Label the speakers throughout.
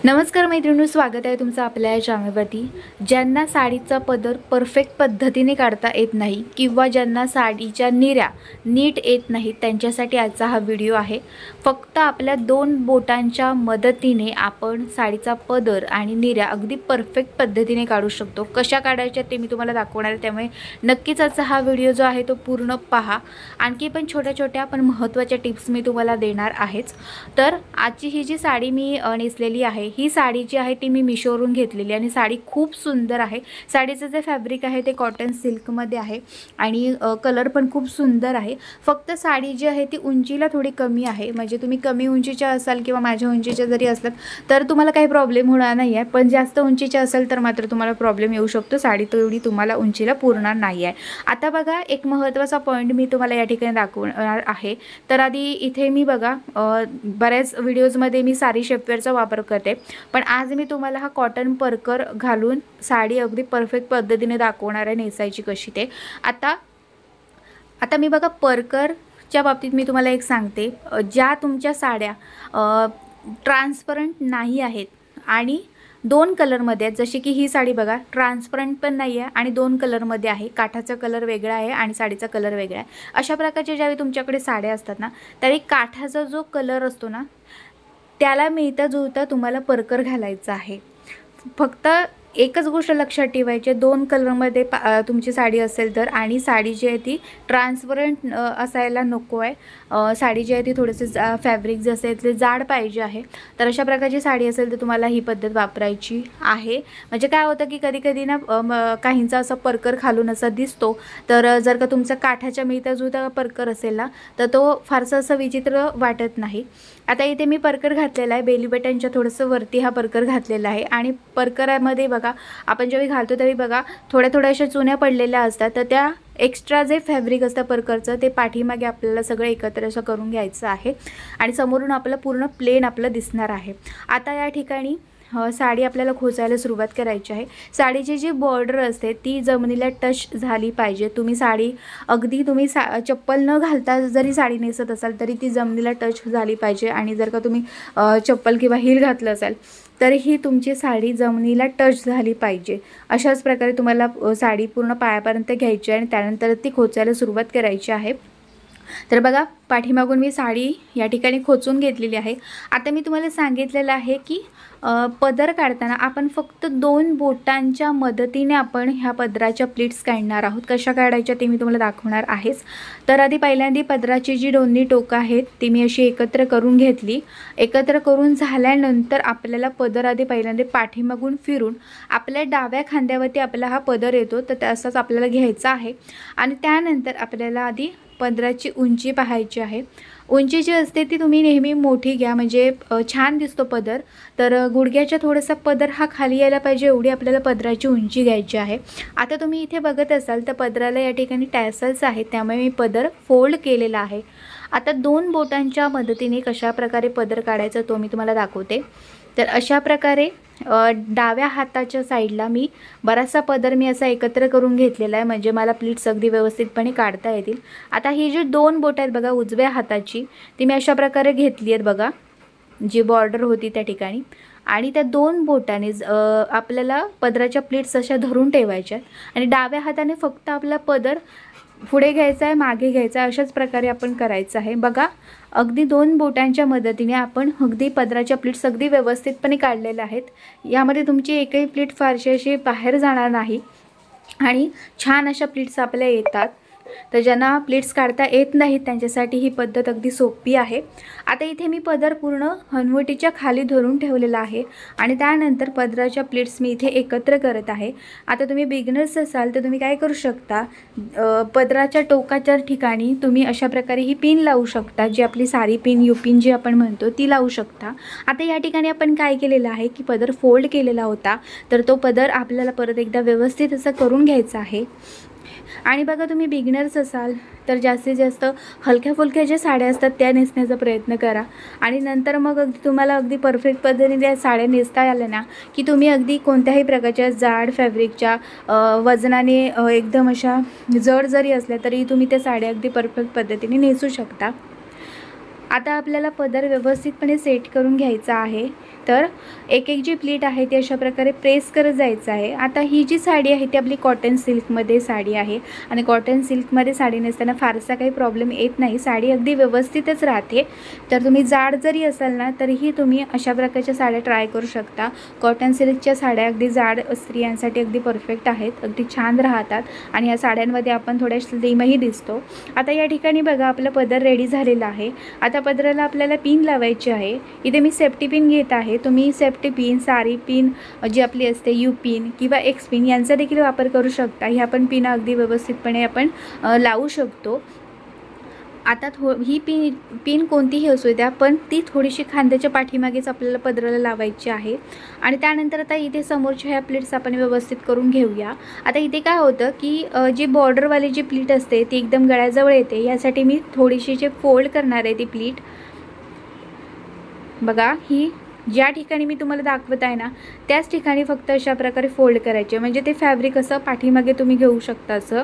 Speaker 1: नमस्कार मैत्रिणींनो, स्वागत आहे तुमचं आपल्या चॅनलवरती। ज्यांना साडीचा पदर परफेक्ट पद्धतीने काढता येत नाही किंवा ज्यांना साडीच्या निऱ्या नीट येत नाही त्यांच्यासाठी आजचा हा व्हिडिओ आहे। फक्त आपल्या दोन बोटांच्या मदतीने आपण साडीचा पदर आणि निऱ्या अगदी परफेक्ट पद्धतीने काढू शकतो। कशा काढायच्या ते मी तुम्हाला दाखवणार आहे, त्यामुळे नक्कीच आजचा हा व्हिडिओ जो आहे तो पूर्ण पहा। आणखी पण छोट्या छोट्या पण महत्त्वाच्या टिप्स मी तुम्हाला देणार आहेच। तर आजची ही जी साडी मी नेसलेली आहे, ही साडी जी आहे ती मी मिशोवरून घेतलेली आणि साडी खूप सुंदर आहे। साडीचं जे फॅब्रिक आहे ते कॉटन सिल्कमध्ये आहे आणि कलर पण खूप सुंदर आहे। फक्त साडी जी आहे ती उंचीला थोडी कमी आहे, म्हणजे तुम्ही कमी उंचीच्या असाल किंवा माझ्या उंचीच्या जरी असलात तर तुम्हाला काही प्रॉब्लेम होणार नाही आहे, पण जास्त उंचीच्या असेल तर मात्र तुम्हाला प्रॉब्लेम येऊ शकतो। साडी तेवढी तुम्हाला उंचीला पुरणार नाही आहे। आता बघा, एक महत्त्वाचा पॉईंट मी तुम्हाला या ठिकाणी दाखवणार आहे। तर आधी इथे मी बघा, बऱ्याच व्हिडिओजमध्ये मी साडी शेपवेअरचा वापर करते, पण आज मी तुम्हाला हा कॉटन परकर घालून साडी अगदी परफेक्ट पद्धतीने दाखवणार आहे नेसायची कशी ते। आता मी बघा, परकरच्या बाबतीत मी तुम्हाला एक सांगते, ज्या तुमच्या साड्या ट्रान्सपरंट नाही आहेत आणि दोन कलरमध्ये आहेत, जसे की ही साडी बघा ट्रान्सपरंट पण नाही आहे आणि दोन कलरमध्ये आहे, काठाचा कलर वेगळा आहे आणि साडीचा कलर वेगळा आहे। अशा प्रकारच्या ज्यावेळी तुमच्याकडे साड्या असतात ना, त्यावेळी काठाचा जो कलर असतो ना त्याला मिळता जुळता तुम्हाला परकर घालायचा आहे। फक्त एकच गोष्ट लक्षात ठेवायची, दोन कलरमध्ये तुमची साडी असेल तर, आणि साडी जी आहे ती ट्रान्सपरंट असायला नको आहे। साडी जी आहे ती थोडंसं फॅब्रिक जे असेल ते जाड पाहिजे आहे। तर अशा प्रकारची साडी असेल तर तुम्हाला ही पद्धत वापरायची आहे। म्हणजे काय होतं की कधी कधी ना काहींचा असं परकर खालून असा दिसतो, तर जर का तुमचा काठाच्या मिळता जुळता परकर असेल ना तर तो फारसा असं विचित्र वाटत नाही। आता इथे मी परकर घातलेला आहे, बेली बटनच्या थोडंसं वरती हा परकर घातलेला आहे आणि परकरामध्ये बघा आपण जेव्हा घालतो त्यावेळी बघा थोड्या अशा चुन्या पडलेल्या असतात, तर त्या एक्स्ट्रा जे फॅब्रिक असतं परकरचं ते पाठीमागे आपल्याला सगळं एकत्र असं करून घ्यायचं आहे आणि समोरून आपलं पूर्ण प्लेन आपलं दिसणार आहे। आता या ठिकाणी साडी आपल्याला खोचायला सुरुवात करायची आहे। साडीची जी बॉर्डर असते ती जमिनीला टच झाली पाहिजे। तुम्ही साडी अगदी चप्पल न घालता जरी साडी नेसत असाल तरी ती जमिनीला टच झाली पाहिजे, आणि जर का तुम्ही चप्पल किंवा हील घातलं असाल तरीही तुमची साडी जमिनीला टच झाली पाहिजे। अशाच प्रकारे तुम्हाला साडी पूर्ण पायापर्यंत घ्यायची आणि त्यानंतर ती खोचायला सुरुवात करायची आहे। तर बघा, पाठीमागून मी साडी या ठिकाणी खोचून घेतलेली आहे। आता मी तुम्हाला सांगितलेलं आहे की पदर काढताना आपण फक्त दोन बोटांच्या मदतीने आपण ह्या पदराच्या प्लीट्स काढणार आहोत। कशा काढायच्या ते मी तुम्हाला दाखवणार आहेच। तर आधी पहिल्यांदा पदराची जी दोन्ही टोकं आहेत ती मी अशी एकत्र करून घेतली। एकत्र करून झाल्यानंतर आपल्याला पदर आधी पहिल्यांदा पाठीमागून फिरून आपल्या डाव्या खांद्यावरती आपला हा पदर येतो, तर तसाच आपल्याला घ्यायचा आहे। आणि त्यानंतर आपल्याला आधी पदराची उंची पाहायची आहे। उंची जी असते ती तुम्ही नेहमी मोठी घ्या, म्हणजे छान दिसतो पदर। तर गुडघ्याच्या थोडासा पदर हा खाली यायला पाहिजे एवढी आपल्याला पदराची उंची घ्यायची आहे। आता तुम्ही इथे बघत असाल तर पदराला या ठिकाणी टॅसल्स आहेत, त्यामुळे मी पदर फोल्ड केलेला आहे। आता दोन बोटांच्या मदतीने कशा प्रकारे पदर काढायचा तो मी तुम्हाला दाखवते। तर अशा प्रकारे डाव्या हाताच्या साईडला मी बराचसा पदर मी असा एकत्र करून घेतलेला आहे, म्हणजे मला प्लीट्स अगदी व्यवस्थितपणे काढता येतील। आता ही जी दोन बोट आहेत बघा उजव्या हाताची, ती मी अशा प्रकारे घेतली आहेत बघा, जी बॉर्डर होती त्या ठिकाणी, आणि त्या दोन बोटाने आपल्याला पदराच्या प्लीट्स अशा धरून ठेवायच्या आणि डाव्या हाताने फक्त आपला पदर पुढे घ्यायचा आहे, मागे घ्यायचा आहे, अशाच प्रकारे आपण करायचं आहे। बघा, अगदी दोन बोटांच्या मदतीने आपण अगदी पदराच्या प्लीट्स अगदी व्यवस्थितपणे काढलेल्या आहेत। यामध्ये तुमची एकही प्लीट फारशी अशी बाहेर जाणार नाही आणि छान अशा प्लीट्स आपल्या येतात। तर ज्यांना प्लीट्स काढता येत नाहीत त्यांच्यासाठी ही पद्धत अगदी सोपी आहे। आता इथे मी पदर पूर्ण हनवटीच्या खाली धरून ठेवलेला आहे आणि त्यानंतर पदराच्या प्लीट्स मी इथे एकत्र करत आहे। आता तुम्ही बिगिनर्स असाल तर तुम्ही काय करू शकता, पदराच्या टोकाच्या ठिकाणी तुम्ही अशा प्रकारे ही पिन लावू शकता, जी आपली साडी पिन, यू पिन जी आपण म्हणतो ती लावू शकता। आता या ठिकाणी आपण काय केलेलं आहे की पदर फोल्ड केलेला होता, तर तो पदर आपल्याला परत एकदा व्यवस्थित असं करून घ्यायचा आहे। आणि बघा, तुम्ही बिगिनर्स असाल तर जास्तीत जास्त हलक्या फुलक्या ज्या साड्या असतात त्या नेसण्याचा प्रयत्न करा, आणि नंतर मग तुम्हाला अगदी परफेक्ट पद्धतीने त्या साड्या नेसता आल्या ना की तुम्ही अगदी कोणत्याही प्रकारच्या जाड फॅब्रिकच्या वजनाने एकदम अशा जड जरी असल्या तरी तुम्ही त्या साड्या अगदी परफेक्ट पद्धतीने नेसू शकता। आता आपल्याला पदर व्यवस्थितपणे सेट करून घ्यायचा आहे। तर एक एक जी प्लीट आहे ती अशा प्रकारे प्रेस करत जायचं आहे। आता ही जी साडी आहे ती आपली कॉटन सिल्कमध्ये साडी आहे आणि कॉटन सिल्कमध्ये साडी नेसताना फारसा काही प्रॉब्लेम येत नाही, साडी अगदी व्यवस्थितच राहते। तर तुम्ही जाड जरी असाल ना तरीही तुम्ही अशा प्रकारच्या साड्या ट्राय करू शकता। कॉटन सिल्कच्या साड्या अगदी जाड स्त्रियांसाठी अगदी परफेक्ट आहेत, अगदी छान राहतात आणि या साड्यांमध्ये आपण थोड्या स्लिमही दिसतो। आता या ठिकाणी बघा आपला पदर रेडी झालेला आहे। आता पदराला आपल्याला पिन लावायची आहे। इथे मी सेफ्टी पिन घेत आहे, तुम्ही सेफ्टी पिन, सारी पिन जी आपली असते यू पिन किंवा एक्स पिन यांचा देखील वापर करू शकता। ह्या पण पिन अगदी व्यवस्थितपणे आपण लावू शकतो। आता ही पिन कोणतीही असू द्या पण ती थोडीशी खांद्याच्या पाठीमागेच आपल्याला पदराला लावायची आहे। आणि त्यानंतर आता इथे समोरच्या ह्या प्लीट्स आपण व्यवस्थित करून घेऊया। आता इथे काय होतं की जी बॉर्डरवाली जी प्लीट असते ती एकदम गळ्याजवळ येते, यासाठी मी थोडीशी जे फोल्ड करणार आहे ती प्लीट बघा, ही ज्या ठिकाणी मी तुम्हाला दाखवत आहे ना त्याच ठिकाणी फक्त अशा प्रकारे फोल्ड करायचे, म्हणजे ते फॅब्रिक असं पाठीमागे तुम्ही घेऊ शकता। असं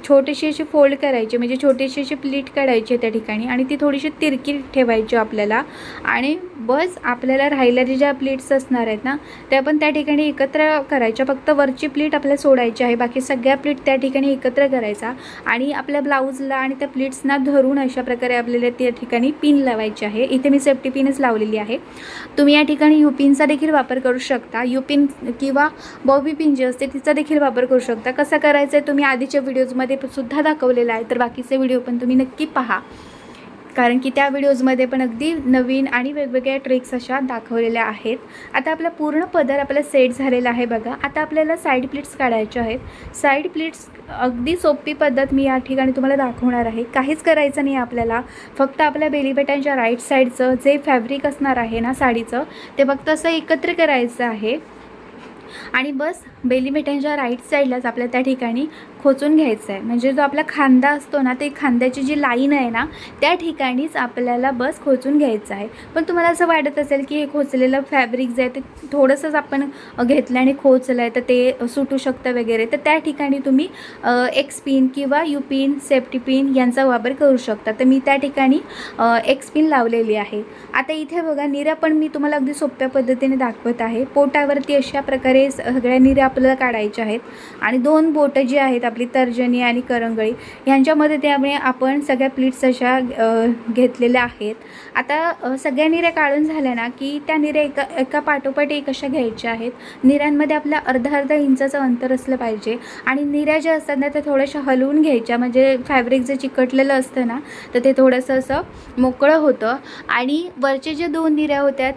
Speaker 1: छोटीशी अशी फोल्ड करायची, म्हणजे छोटीशी अशी प्लीट काढायची त्या ठिकाणी आणि ती थोडीशी तिरकी ठेवायची आपल्याला। आणि बस आपल्याला राहिलेल्या ज्या प्लीट्स असणार आहेत ना त्या पण त्या ठिकाणी एकत्र करायच्या, फक्त वरची प्लीट आपल्याला सोडायची आहे, बाकी सगळ्या प्लीट त्या ठिकाणी एकत्र करायचा आणि आपल्या ब्लाऊजला आणि त्या प्लीट्सना धरून अशा प्रकारे आपल्याला त्या ठिकाणी पिन लावायची आहे। इथे मी सेफ्टी पिनच लावलेली आहे, तुम्ही या ठिकाणी यू पिनचा देखील वापर करू शकता। यू पिन किंवा बॉबी पिन जी असते तिचा देखील वापर करू शकता। कसं करायचं आहे तुम्ही आधीच्या व्हिडिओजमध्ये सुद्धा दाखवलेला आहे, तर बाकीचे व्हिडिओ पण तुम्ही नक्की पहा, कारण की त्या व्हिडिओजमध्ये पण अगदी नवीन आणि वेगवेगळ्या ट्रिक्स अशा दाखवलेल्या आहेत। आता आपला पूर्ण पदर आपला सेट झालेला आहे बघा। आता आपल्याला साईड प्लीट्स काढायच्या आहेत। साईड प्लीट्स अगदी सोपी पद्धत मी या ठिकाणी तुम्हाला दाखवणार आहे, काहीच करायचं नाही आपल्याला, फक्त आपल्या बेली बटनच्या राईट साईडचं जे फॅब्रिक असणार आहे ना साडीचं ते फक्त असं एकत्र करायचं आहे आणि बस बेली बटनच्या राईट साईडलाच आपल्या त्या ठिकाणी खोचून घ्यायचं आहे, म्हणजे जो आपला खांदा असतो ना ते खांद्याची जी लाईन आहे ना त्या ठिकाणीच आपल्याला बस खोचून घ्यायचं आहे। पण तुम्हाला असं वाटत असेल की हे खोचलेलं फॅब्रिक जे आहे ते थोडंसंच आपण घेतलं आणि खोचलं आहे तर ते सुटू शकतं वगैरे, तर त्या ठिकाणी तुम्ही एक्स पिन किंवा यू पिन, सेफ्टी पिन यांचा वापर करू शकता। तर मी त्या ठिकाणी एक्स पिन लावलेली आहे। आता इथे बघा निऱ्या पण मी तुम्हाला अगदी सोप्या पद्धतीने दाखवत आहे। पोटावरती अशा प्रकारे सगळ्या निऱ्या आपल्याला काढायच्या आहेत आणि दोन बोटं जी आहेत आपली तर्जनी आणि करंगळी यांच्यामध्ये त्यामुळे आपण सगळ्या प्लीट्स अशा घेतलेल्या आहेत। आता सगळ्या निऱ्या काढून झाल्या ना की त्या निऱ्या एका पाठोपाठ एक अशा घ्यायच्या आहेत। निऱ्यांमध्ये आपल्या अर्धा इंचाचं अंतर असलं पाहिजे आणि निऱ्या ज्या असतात ना त्या थोड्याशा हलवून घ्यायच्या, म्हणजे फॅब्रिक जे चिकटलेलं असतं ना तर ते थोडंसं असं मोकळं होतं। आणि वरचे जे दोन निऱ्या होत्या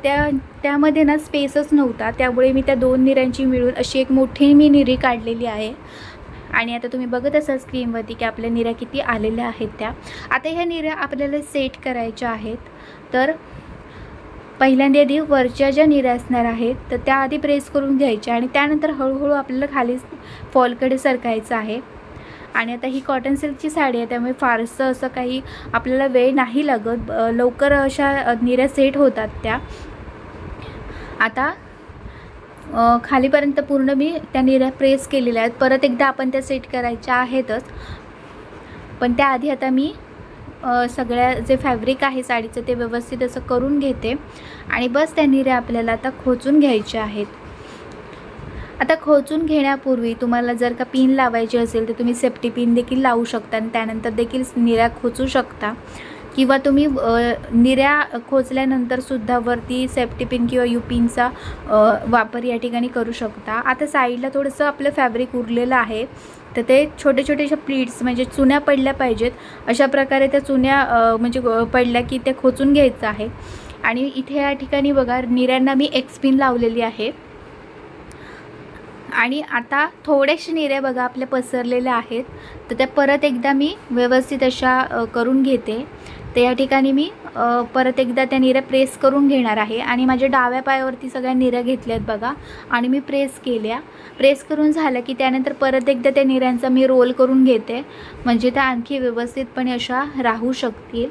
Speaker 1: त्यामध्ये ना स्पेसच नव्हता, त्यामुळे मी त्या दोन निऱ्यांची मिळून अशी एक मोठी मी निरी काढलेली आहे। आणि आता तुम्ही बघत असाल स्क्रीनवरती की आपल्या निऱ्या किती आलेल्या आहेत त्या। आता ह्या निऱ्या आपल्याला सेट करायच्या आहेत, तर पहिल्यांदा आधी वरच्या ज्या निऱ्या असणार आहेत तर त्या आधी प्रेस करून घ्यायच्या आणि त्यानंतर हळूहळू आपल्याला खाली फॉलकडे सरकायचं आहे। आणि आता ही कॉटन सिल्कची साडी आहे त्यामुळे फारसं असं काही आपल्याला वेळ नाही लागत, लवकर अशा निऱ्या सेट होतात त्या। आता खालीपर्यंत पूर्ण मी त्या निऱ्या प्रेस केलेल्या आहेत, परत एकदा आपण त्या सेट करायच्या आहेतच, पण त्याआधी आता मी सगळ्या जे फॅब्रिक आहे साडीचं ते व्यवस्थित असं करून घेते आणि बस त्या निऱ्या आपल्याला आता खोचून घ्यायच्या आहेत। आता खोचून घेण्यापूर्वी तुम्हाला जर का पिन लावायची असेल तर तुम्ही सेफ्टी पिन देखील लावू शकता आणि त्यानंतर देखील निऱ्या खोचू शकता, किंवा तुम्ही निऱ्या खोचल्यानंतर सुद्धा वरती सेफ्टी पिन किंवा यू पिनचा वापर या ठिकाणी करू शकता। आता साईडला थोडंसं आपलं फॅब्रिक उरलेलं आहे तर ते छोटे छोटेशा प्लीट्स म्हणजे चुन्या पडल्या पाहिजेत अशा प्रकारे त्या चुन्या म्हणजे पडल्या की त्या खोचून घ्यायचं आहे। आणि इथे या ठिकाणी बघा निऱ्यांना मी एक्स पिन लावलेली आहे आणि आता थोडेसे निऱ्या बघा आपल्या पसरलेल्या आहेत तर त्या परत एकदा मी व्यवस्थित अशा करून घेते। तर या ठिकाणी मी परत एकदा त्या निऱ्या प्रेस करून घेणार आहे आणि माझ्या डाव्या पायावरती सगळ्या निऱ्या घेतल्यात बघा आणि मी प्रेस करून झालं की त्यानंतर परत एकदा त्या निऱ्यांचा मी रोल करून घेते, म्हणजे त्या आणखी व्यवस्थितपणे अशा राहू शकतील।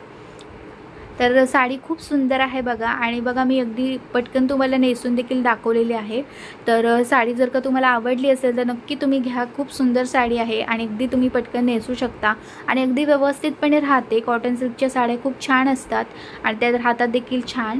Speaker 1: तर साडी खूप सुंदर आहे बघा आणि बघा मी अगदी पटकन तुम्हाला नेसून देखील दाखवलेली आहे। तर साडी जर का तुम्हाला आवडली असेल तर नक्की तुम्ही घ्या, खूप सुंदर साडी आहे आणि अगदी तुम्ही पटकन नेसू शकता आणि अगदी व्यवस्थितपणे राहते। कॉटन सिल्कच्या साड्या खूप छान असतात आणि त्या राहतात देखील छान।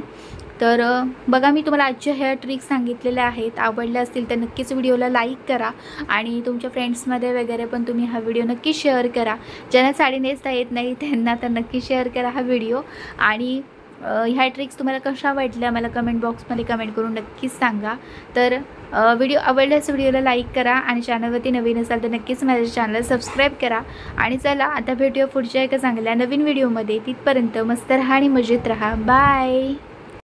Speaker 1: तर बघा, मी तुम्हाला आजच्या ह्या ट्रिक्स सांगितलेल्या आहेत. आवडल्या असतील तर नक्कीच व्हिडिओला लाईक करा आणि तुमच्या फ्रेंड्समध्ये वगैरे पण तुम्ही हा व्हिडिओ नक्की शेअर करा. ज्यांना साडी नेसता येत नाही त्यांना तर नक्की शेअर करा हा व्हिडिओ. आणि ह्या ट्रिक्स तुम्हाला कशा वाटल्या मला कमेंट बॉक्समध्ये कमेंट करून नक्कीच सांगा. तर व्हिडिओ आवडल्यास व्हिडिओला लाईक करा आणि चॅनलवरती नवीन असाल तर नक्कीच माझ्या चॅनल सबस्क्राईब करा. आणि चला आता भेटूया पुढच्या एका चांगल्या नवीन व्हिडिओमध्ये. तिथपर्यंत मस्त राहा आणि मजेत राहा. बाय.